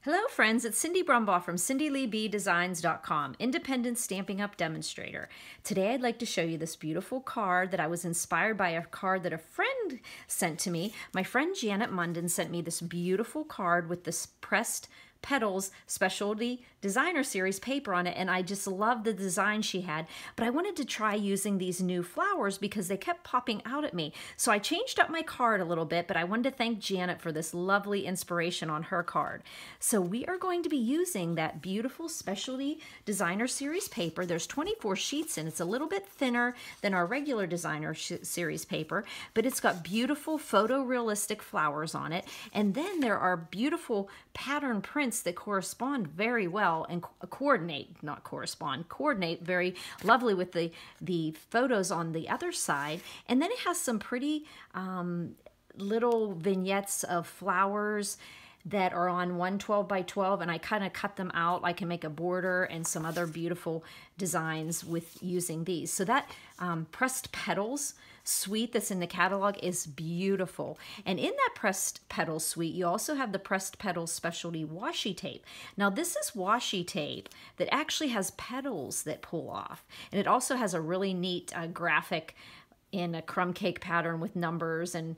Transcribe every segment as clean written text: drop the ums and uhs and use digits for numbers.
Hello friends, it's Cindy Brumbaugh from CindyLeeBDesigns.com, independent Stampin' Up! Demonstrator. Today I'd like to show you this beautiful card that I was inspired by a card that a friend sent to me. My friend Janet Munden sent me this beautiful card with this pressed Petals Specialty Designer Series paper on it, and I just loved the design she had, but I wanted to try using these new flowers because they kept popping out at me. So I changed up my card a little bit, but I wanted to thank Janet for this lovely inspiration on her card. So we are going to be using that beautiful Specialty Designer Series paper. There's 24 sheets and it's a little bit thinner than our regular Designer Series paper, but it's got beautiful photorealistic flowers on it, and then there are beautiful pattern prints that correspond very well and coordinate very lovely with the photos on the other side. And then it has some pretty little vignettes of flowers that are on 112 by 12, and I kind of cut them out. I can make a border and some other beautiful designs with using these. So that pressed petals suite that's in the catalog is beautiful. And in that pressed petals suite, you also have the pressed petals specialty washi tape. Now this is washi tape that actually has petals that pull off. And it also has a really neat graphic in a crumb cake pattern with numbers and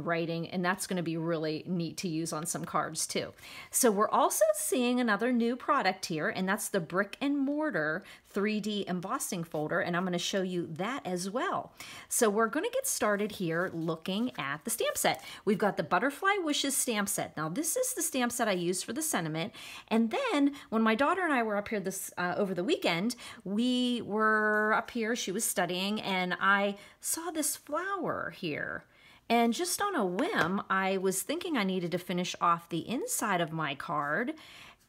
writing, and that's going to be really neat to use on some cards too. So we're also seeing another new product here, and that's the Brick and Mortar 3D embossing folder, and I'm going to show you that as well. So we're going to get started here looking at the stamp set. We've got the Butterfly Wishes stamp set. Now this is the stamp set I used for the sentiment, and then when my daughter and I were up here over the weekend, we were up here, she was studying, and I saw this flower here. And just on a whim, I was thinking I needed to finish off the inside of my card,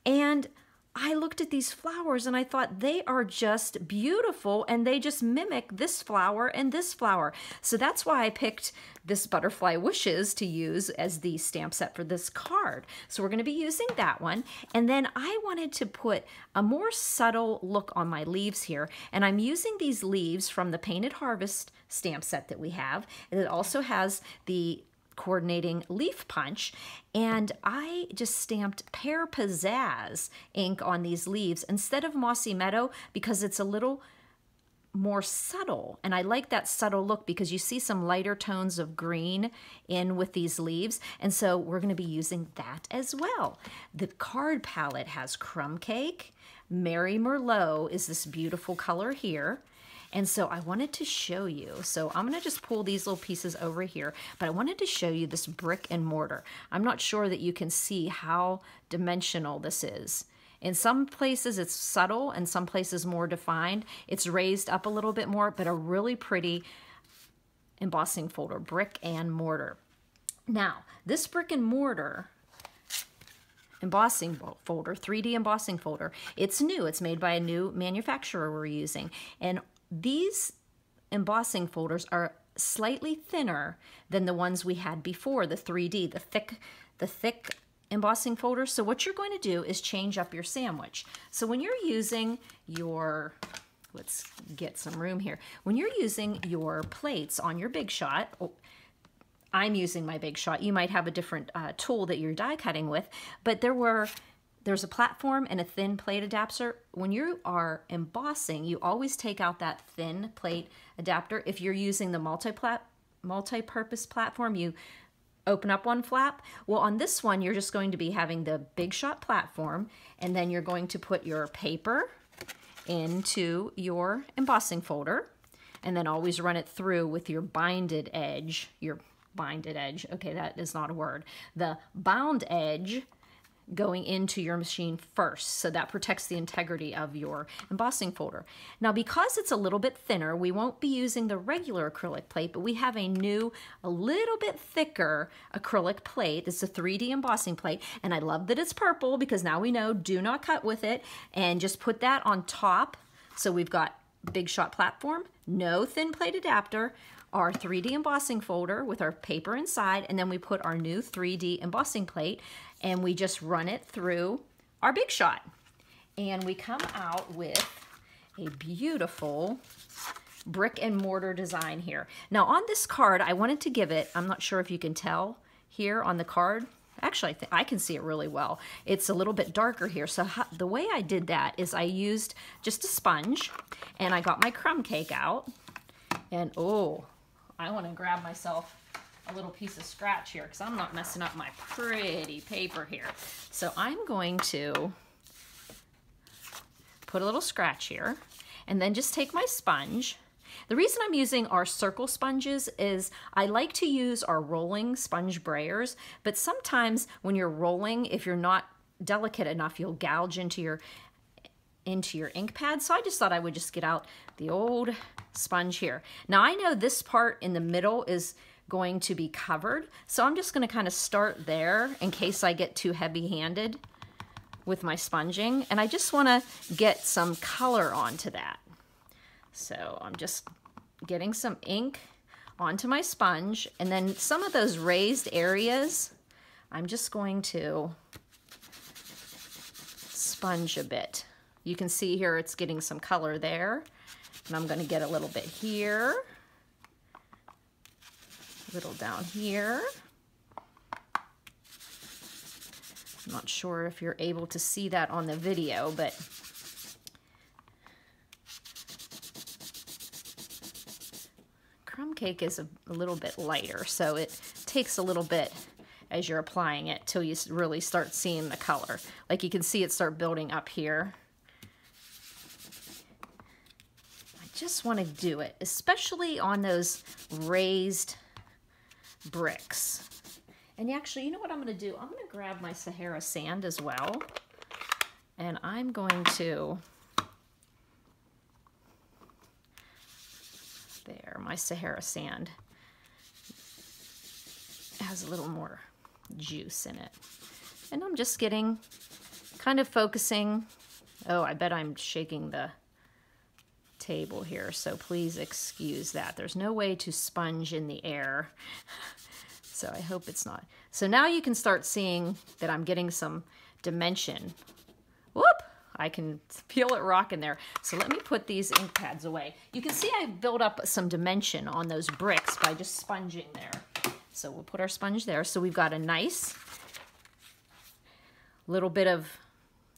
and I looked at these flowers and I thought they are just beautiful, and they just mimic this flower and this flower. So that's why I picked this Butterfly Wishes to use as the stamp set for this card. So we're going to be using that one. And then I wanted to put a more subtle look on my leaves here. And I'm using these leaves from the Painted Harvest stamp set that we have. And it also has the coordinating leaf punch, and I just stamped Pear Pizzazz ink on these leaves instead of Mossy Meadow because it's a little more subtle, and I like that subtle look because you see some lighter tones of green in with these leaves, and so we're going to be using that as well. The card palette has Crumb Cake, Mary Merlot is this beautiful color here. And so I wanted to show you, so I'm going to just pull these little pieces over here, but I wanted to show you this Brick and Mortar. I'm not sure that you can see how dimensional this is. In some places it's subtle and some places more defined. It's raised up a little bit more, but a really pretty embossing folder, Brick and Mortar. Now, this Brick and Mortar embossing folder, 3D embossing folder, it's new. It's made by a new manufacturer we're using. And these embossing folders are slightly thinner than the ones we had before, the 3D, the thick embossing folder. So what you're going to do is change up your sandwich. So when you're using your, let's get some room here. When you're using your plates on your Big Shot, I'm using my Big Shot. You might have a different tool that you're die cutting with, but there's a platform and a thin plate adapter. When you are embossing, you always take out that thin plate adapter. If you're using the multi-purpose platform, you open up one flap. Well, on this one, you're just going to be having the Big Shot platform, and then you're going to put your paper into your embossing folder, and then always run it through with your binded edge. Okay, that is not a word. The bound edge going into your machine first, so that protects the integrity of your embossing folder. Now, because it's a little bit thinner, we won't be using the regular acrylic plate, but we have a new, a little bit thicker acrylic plate. It's a 3D embossing plate, and I love that it's purple because now we know do not cut with it, and just put that on top. So we've got Big Shot platform, no thin plate adapter, our 3D embossing folder with our paper inside, and then we put our new 3D embossing plate, and we just run it through our Big Shot. And we come out with a beautiful Brick and Mortar design here. Now on this card, I wanted to give it, I'm not sure if you can tell here on the card, Actually, I can see it really well. It's a little bit darker here. So the way I did that is I used just a sponge, and I got my crumb cake out. And oh, I want to grab myself a little piece of scratch here because I'm not messing up my pretty paper here. So I'm going to put a little scratch here, and then just take my sponge. The reason I'm using our circle sponges is I like to use our rolling sponge brayers, but sometimes when you're rolling, if you're not delicate enough, you'll gouge into your ink pad. So I just thought I would just get out the old sponge here. Now I know this part in the middle is going to be covered, so I'm just going to kind of start there in case I get too heavy-handed with my sponging, and I just want to get some color onto that. So I'm just getting some ink onto my sponge, and then some of those raised areas, I'm just going to sponge a bit. You can see here it's getting some color there, and I'm going to get a little bit here, a little down here. I'm not sure if you're able to see that on the video, but crumb cake is a little bit lighter, so it takes a little bit as you're applying it till you really start seeing the color. Like you can see it start building up here. I just want to do it, especially on those raised bricks. And actually, you know what I'm going to do? I'm going to grab my Sahara sand as well, and I'm going to, there, my Sahara sand has a little more juice in it. And I'm just getting, kind of focusing, oh, I bet I'm shaking the table here, so please excuse that. There's no way to sponge in the air, so I hope it's not. So now you can start seeing that I'm getting some dimension. Whoop! I can feel it rocking there. So let me put these ink pads away. You can see I built up some dimension on those bricks by just sponging there. So we'll put our sponge there. So we've got a nice little bit of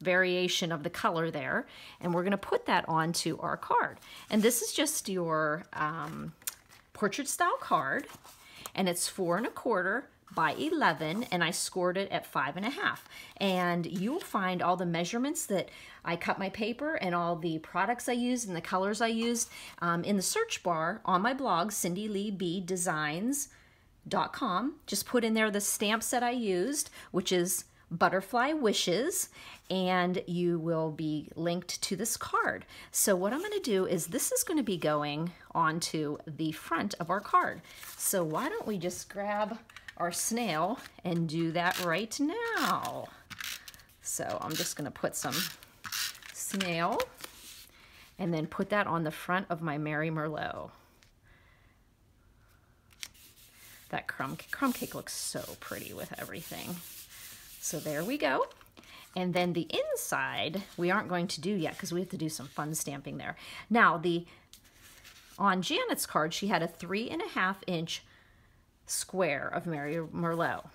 variation of the color there. And we're going to put that onto our card. And this is just your portrait style card. And it's 4 1/4 by 11, and I scored it at 5 1/2. And you'll find all the measurements that I cut my paper and all the products I used and the colors I used in the search bar on my blog, cindyleebdesigns.com. Just put in there the stamp set I used, which is Butterfly Wishes, and you will be linked to this card. So what I'm going to do is this is going to be going onto the front of our card. So why don't we just grab our snail and do that right now. So I'm just going to put some snail and then put that on the front of my Mary Merlot. That crumb cake looks so pretty with everything. So there we go. And then the inside, we aren't going to do yet because we have to do some fun stamping there. Now, on Janet's card, she had a 3 1/2 inch square of Mary Merlot.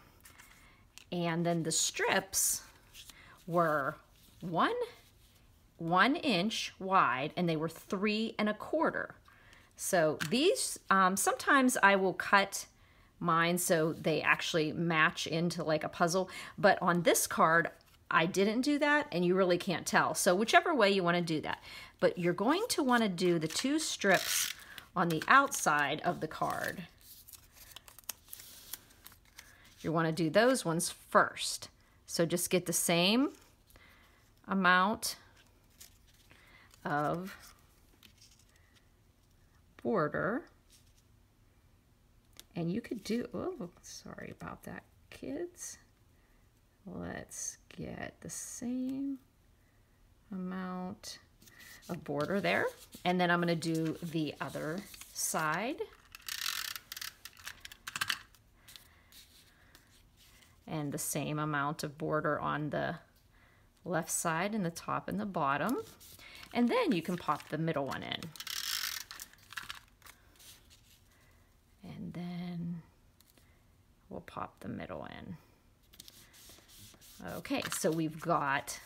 And then the strips were 1 inch wide, and they were 3 1/4. So these, sometimes I will cut mine so they actually match into like a puzzle, but on this card I didn't do that, and you really can't tell. So whichever way you want to do that, but you're going to want to do the 2 strips on the outside of the card. You want to do those ones first. So just get the same amount of border. And you could do, oh, sorry about that, kids. Let's get the same amount of border there. And then I'm going to do the other side. And the same amount of border on the left side and the top and the bottom. And then you can pop the middle one in. And then we'll pop the middle in. Okay, so we've got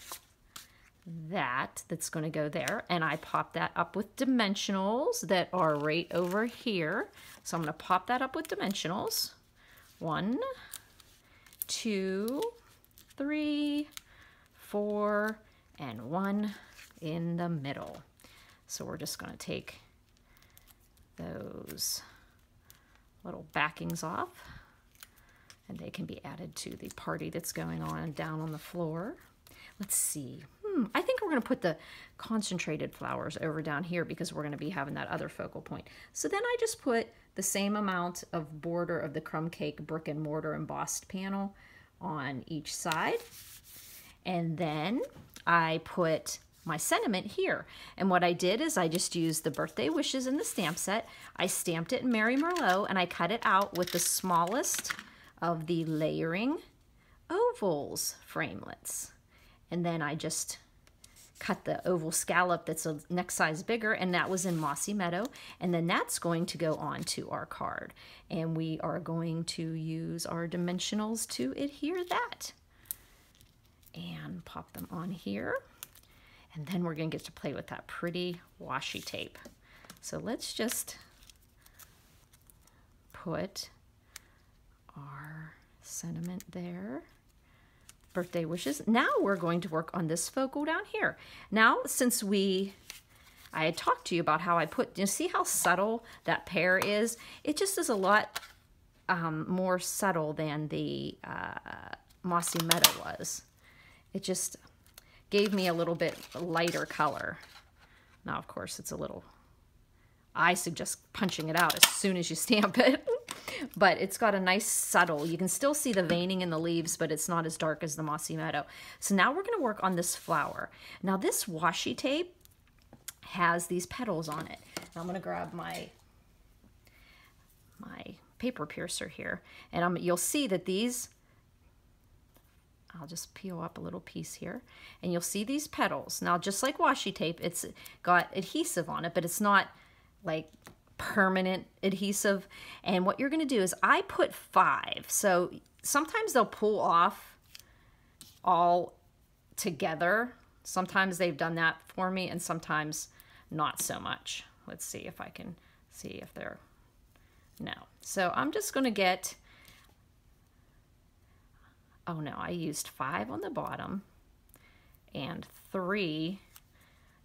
that's going to go there, and I pop that up with dimensionals that are right over here. So I'm going to pop that up with dimensionals. 1, 2, 3, 4, and 1 in the middle. So we're just going to take those little backings off, and they can be added to the party that's going on down on the floor. Let's see. I think we're going to put the concentrated flowers over down here because we're going to be having that other focal point. So then I just put the same amount of border of the crumb cake brick and mortar embossed panel on each side. And then I put my sentiment here. And what I did is I just used the birthday wishes in the stamp set. I stamped it in Mary Merlot, and I cut it out with the smallest of the layering ovals framelits. And then I just cut the oval scallop that's a next size bigger, and that was in Mossy Meadow. And then that's going to go on to our card. And we are going to use our dimensionals to adhere that. And pop them on here. And then we're going to get to play with that pretty washi tape. So let's just put our sentiment there. Birthday wishes. Now we're going to work on this focal down here. Now, since I had talked to you about how I put, you see how subtle that pear is? It just is a lot more subtle than the Mossy Meadow was. It just gave me a little bit lighter color. Now, of course, it's a little, I suggest punching it out as soon as you stamp it. But it's got a nice subtle, you can still see the veining in the leaves, but it's not as dark as the Mossy Meadow. So now we're going to work on this flower. Now this washi tape has these petals on it. Now I'm going to grab my paper piercer here, and you'll see that these, I'll just peel up a little piece here, and you'll see these petals. Now, just like washi tape, it's got adhesive on it, but it's not like permanent adhesive. And what you're going to do is I put 5. So sometimes they'll pull off all together. Sometimes they've done that for me, and sometimes not so much. Let's see if I can see if they're, no. So I'm just going to get, oh no, I used 5 on the bottom and 3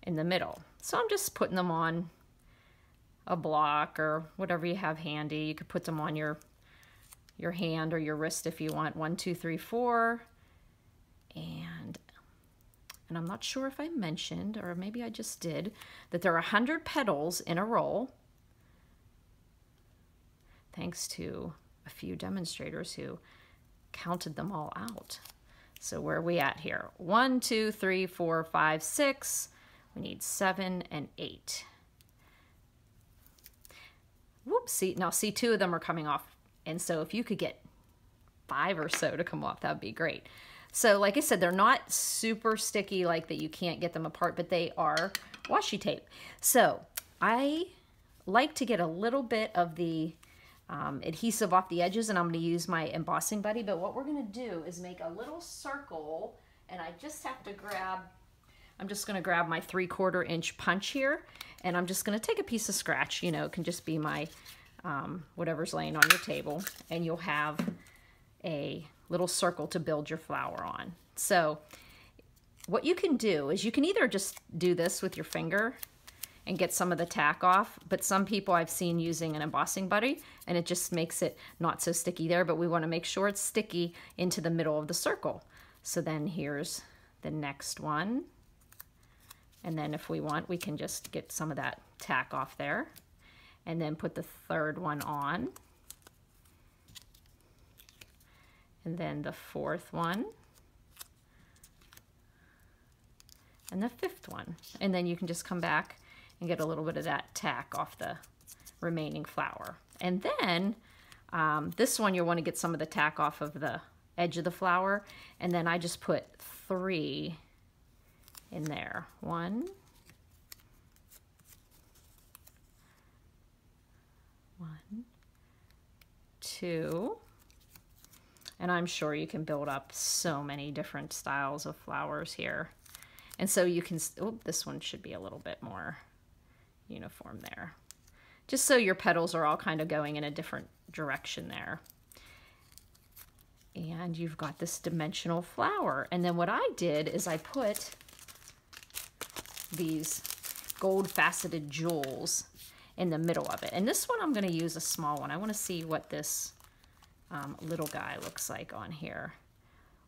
in the middle. So I'm just putting them on a block or whatever you have handy. You could put them on your hand or your wrist if you want. 1, 2, 3, 4. And I'm not sure if I mentioned, or maybe I just did, that there are 100 petals in a roll, thanks to a few demonstrators who counted them all out. So where are we at here? 1, 2, 3, 4, 5, 6. We need 7 and 8. Whoops, see, now see 2 of them are coming off. And so if you could get 5 or so to come off, that'd be great. So like I said, they're not super sticky like that you can't get them apart, but they are washi tape. So I like to get a little bit of the adhesive off the edges, and I'm going to use my embossing buddy. But what we're going to do is make a little circle, and I just have to grab, I'm just going to grab my 3/4 inch punch here, and I'm just going to take a piece of scratch. You know, it can just be my whatever's laying on your table, and you'll have a little circle to build your flower on. So what you can do is you can either just do this with your finger and get some of the tack off, but some people I've seen using an embossing buddy, and it just makes it not so sticky there, but we want to make sure it's sticky into the middle of the circle. So then here's the next one, and then if we want, we can just get some of that tack off there, and then put the 3rd one on, and then the 4th one, and the 5th one, and then you can just come back and get a little bit of that tack off the remaining flower. And then this one, you'll want to get some of the tack off of the edge of the flower, and then I just put 3 in there. 1, 2, And I'm sure you can build up so many different styles of flowers here. And so you can, oh, this one should be a little bit more uniform there. Just so your petals are all kind of going in a different direction there. And you've got this dimensional flower. And then what I did is I put these gold faceted jewels in the middle of it. And this one I'm going to use a small one. I want to see what this little guy looks like on here.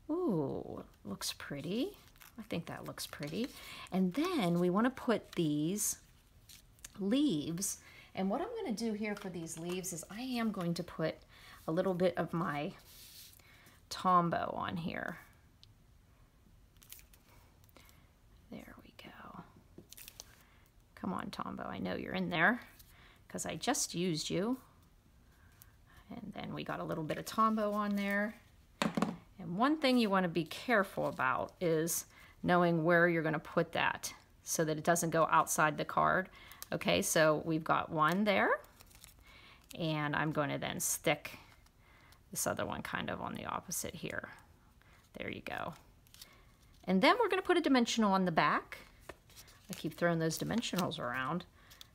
Ooh, looks pretty. I think that looks pretty. And then we want to put these leaves. And what I'm going to do here for these leaves is I am going to put a little bit of my Tombow on here. There we go. Come on, Tombow. I know you're in there because I just used you. And then we got a little bit of Tombow on there. And one thing you want to be careful about is knowing where you're going to put that so that it doesn't go outside the card. Okay, so we've got one there. And I'm going to then stick this other one kind of on the opposite here. There you go. And then we're going to put a dimensional on the back. I keep throwing those dimensionals around.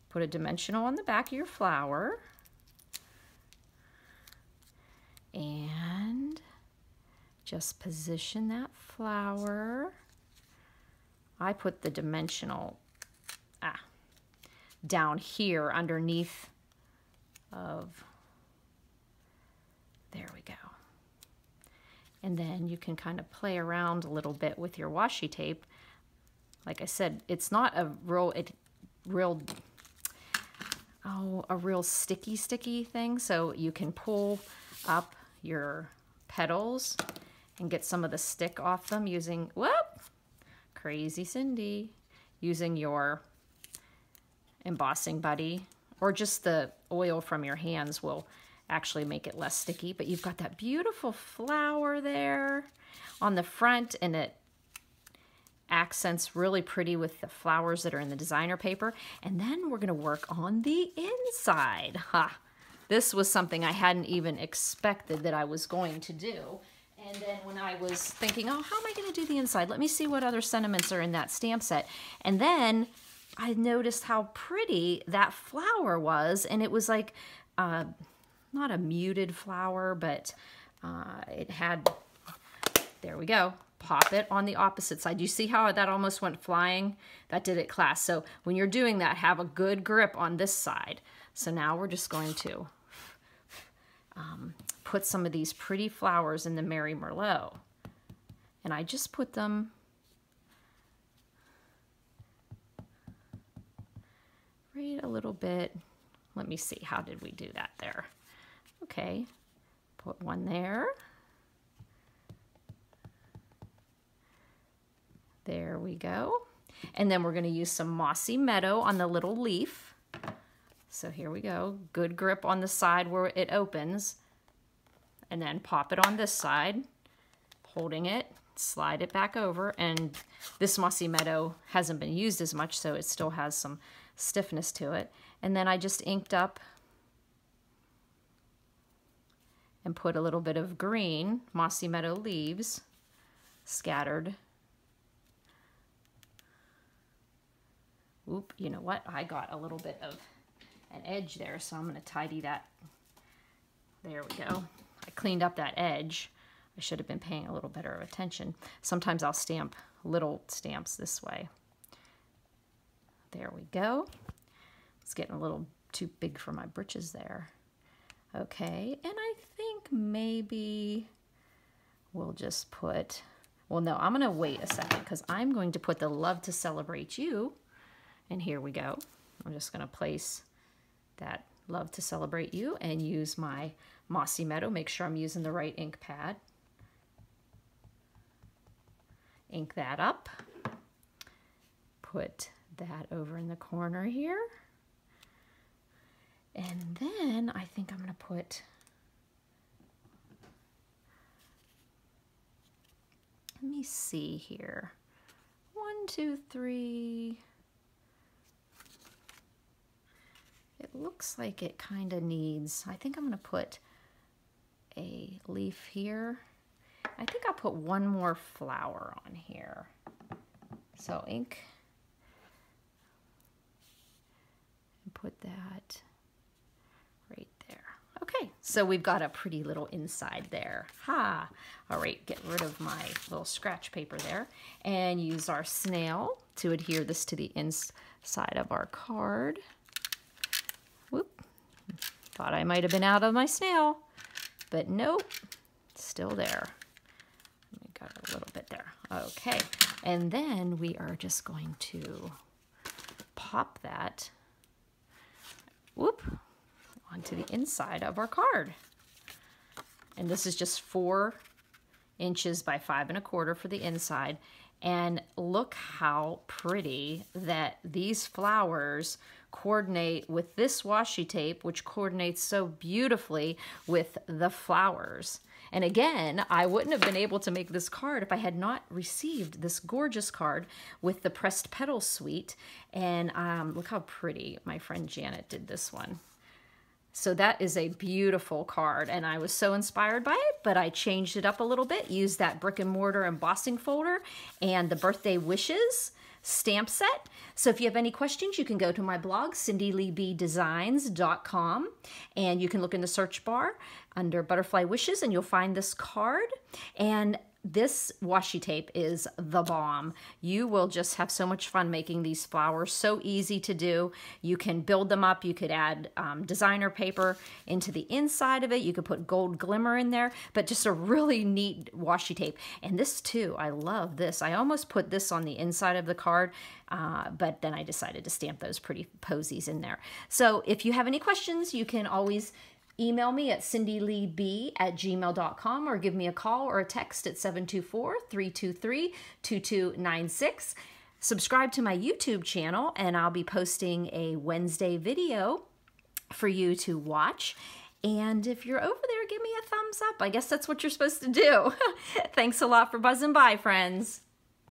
Put a dimensional on the back of your flower. And just position that flower. I put the dimensional down here underneath of, there we go. And then you can kind of play around a little bit with your washi tape. Like I said, it's not a real sticky thing, so you can pull up your petals and get some of the stick off them using, whoop, crazy Cindy, using your embossing buddy, or just the oil from your hands will actually make it less sticky. But you've got that beautiful flower there on the front, and it accents really pretty with the flowers that are in the designer paper. And then we're going to work on the inside. Ha! This was something I hadn't even expected that I was going to do. And then when I was thinking, oh, how am I going to do the inside? Let me see what other sentiments are in that stamp set. And then I noticed how pretty that flower was. And it was like, not a muted flower, but it had, there we go. Pop it on the opposite side. You see how that almost went flying? That did it, class. So when you're doing that, have a good grip on this side. So now we're just going to put some of these pretty flowers in the Mary Merlot. And I just put them right a little bit. Let me see, how did we do that there? Okay, put one there. There we go. And then we're going to use some Mossy Meadow on the little leaf. So here we go. Good grip on the side where it opens. And then pop it on this side, holding it, slide it back over. And this Mossy Meadow hasn't been used as much, so it still has some stiffness to it. And then I just inked up and put a little bit of green Mossy Meadow leaves scattered. Oop, you know what? I got a little bit of an edge there, so I'm going to tidy that. There we go. I cleaned up that edge. I should have been paying a little better attention. Sometimes I'll stamp little stamps this way. There we go. It's getting a little too big for my britches there. Okay, and I think maybe we'll just put, well, no, I'm going to wait a second because I'm going to put the Love to Celebrate You. And here we go. I'm just going to place that Love to Celebrate You and use my Mossy Meadow. Make sure I'm using the right ink pad. Ink that up. Put that over in the corner here. And then I think I'm going to put, let me see here. 1, 2, 3. It looks like it kind of needs, I think I'm going to put a leaf here I think I'll put one more flower on here. So ink, and put that right there. Okay, so we've got a pretty little inside there. Ha! All right, get rid of my little scratch paper there and use our snail to adhere this to the inside of our card. Whoop. Thought I might have been out of my snail, but nope, still there. I got a little bit there. Okay, and then we are just going to pop that, whoop, onto the inside of our card. And this is just 4 inches by 5 1/4 for the inside. And look how pretty that these flowers coordinate with this washi tape, which coordinates so beautifully with the flowers. And again, I wouldn't have been able to make this card if I had not received this gorgeous card with the pressed petals suite. And look how pretty my friend Janet did this one. So that is a beautiful card, and I was so inspired by it, but I changed it up a little bit, used that brick and mortar embossing folder and the birthday wishes stamp set. So if you have any questions, you can go to my blog, cindyleebdesigns.com, and you can look in the search bar under Butterfly Wishes, and you'll find this card. And this washi tape is the bomb. You will just have so much fun making these flowers. So easy to do. You can build them up. You could add designer paper into the inside of it. You could put gold glimmer in there, but just a really neat washi tape. And this too, I love this. I almost put this on the inside of the card, but then I decided to stamp those pretty posies in there. So if you have any questions, you can always email me at cindyleeb@gmail.com or give me a call or a text at 724-323-2296. Subscribe to my YouTube channel, and I'll be posting a Wednesday video for you to watch. And if you're over there, give me a thumbs up. I guess that's what you're supposed to do. Thanks a lot for buzzing by, friends.